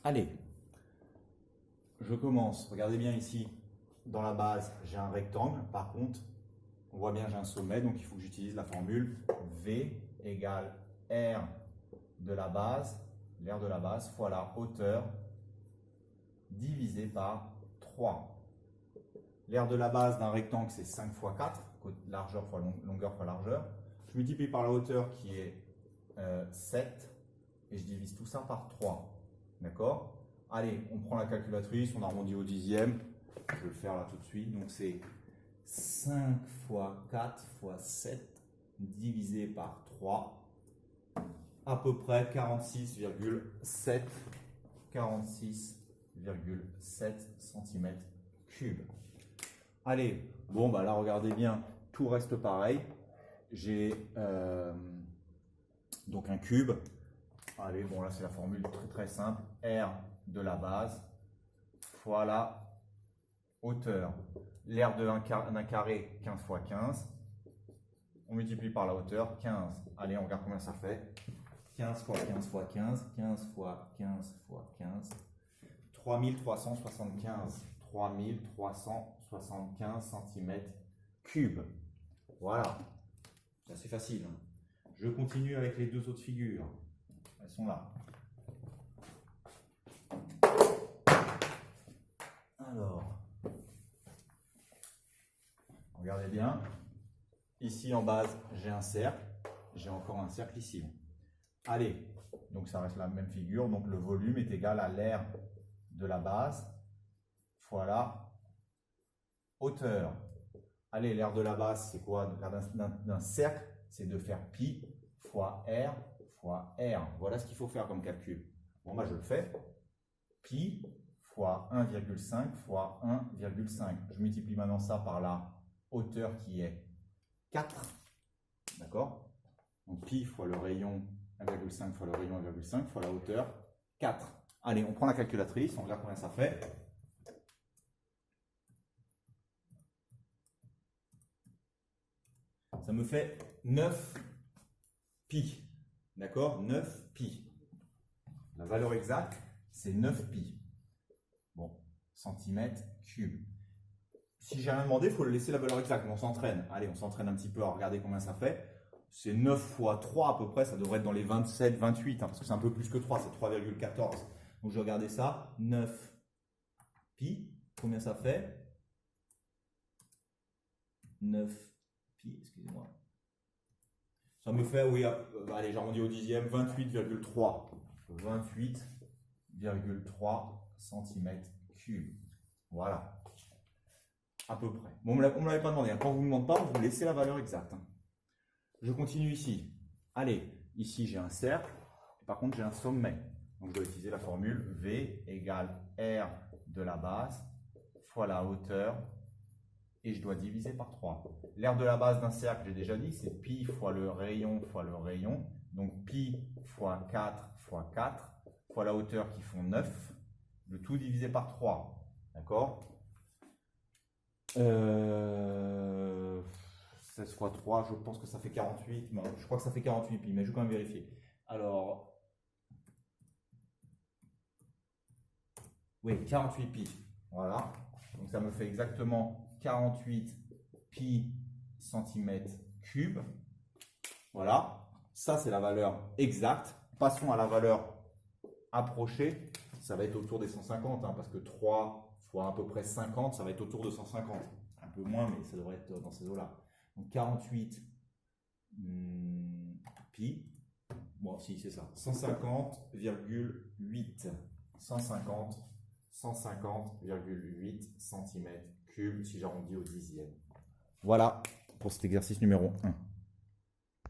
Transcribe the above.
Allez, je commence. Regardez bien ici, dans la base, j'ai un rectangle. Par contre, on voit bien j'ai un sommet, donc il faut que j'utilise la formule V égale R de la base, l'aire de la base, fois la hauteur divisé par 3. L'aire de la base d'un rectangle, c'est 5 fois 4, largeur fois longueur fois largeur. Je multiplie par la hauteur qui est 7 et je divise tout ça par 3. D'accord? Allez, on prend la calculatrice, on arrondit au dixième. Je vais le faire là tout de suite. Donc c'est 5 fois 4 fois 7 divisé par 3. À peu près 46,7 cm3. Allez, bon bah là regardez bien, tout reste pareil. J'ai donc un cube. Allez, bon là c'est la formule très simple. R de la base fois la hauteur. L'aire d'un carré, 15 fois 15. On multiplie par la hauteur, 15. Allez, on regarde combien ça fait. 15 fois 15 fois 15, 15 fois 15 fois 15, 3375 cm3. Voilà, c'est assez facile. Je continue avec les deux autres figures. Elles sont là. Alors, regardez bien. Ici en base, j'ai un cercle. J'ai encore un cercle ici. Allez, donc ça reste la même figure. Donc le volume est égal à l'aire de la base fois la hauteur. Allez, l'aire de la base, c'est quoi? L'aire d'un cercle, c'est de faire pi fois r fois r. Voilà ce qu'il faut faire comme calcul. Bon, moi je le fais. Pi fois 1,5 fois 1,5. Je multiplie maintenant ça par la hauteur qui est 4. D'accord? Donc pi fois le rayon 1,5 fois le rayon 1,5 fois la hauteur 4. Allez, on prend la calculatrice, on regarde combien ça fait. Ça me fait 9 pi. D'accord? 9 pi. La valeur exacte, c'est 9 pi. Bon, centimètre cube. Si j'ai rien demandé, il faut le laisser la valeur exacte, mais on s'entraîne. Allez, on s'entraîne un petit peu à regarder combien ça fait. C'est 9 fois 3 à peu près, ça devrait être dans les 27, 28, parce que c'est un peu plus que 3, c'est 3,14. Donc je vais regarder ça, 9 pi, combien ça fait? 9 pi, excusez-moi. Ça me fait, oui, allez, j'arrondis au dixième, 28,3. 28,3 cm3. Voilà. À peu près. Bon, on ne me l'avait pas demandé. Quand on ne vous demande pas, vous laissez la valeur exacte. Je continue ici. Allez, ici j'ai un cercle. Par contre, j'ai un sommet. Donc, je dois utiliser la formule V égale R de la base fois la hauteur. Et je dois diviser par 3. L'aire de la base d'un cercle, j'ai déjà dit, c'est pi fois le rayon fois le rayon. Donc, pi fois 4 fois 4 fois la hauteur qui font 9. Le tout divisé par 3. D'accord? 16 fois 3, je pense que ça fait 48. Non, je crois que ça fait 48 pi, mais je vais quand même vérifier. Alors, oui, 48 pi. Voilà. Donc ça me fait exactement 48 pi centimètre cube. Voilà. Ça, c'est la valeur exacte. Passons à la valeur approchée. Ça va être autour des 150, parce que 3 fois à peu près 50, ça va être autour de 150. Un peu moins, mais ça devrait être dans ces eaux-là. Donc 48 pi, bon si c'est ça, 150,8 150,8 cm3 si j'arrondis au dixième. Voilà pour cet exercice numéro 1.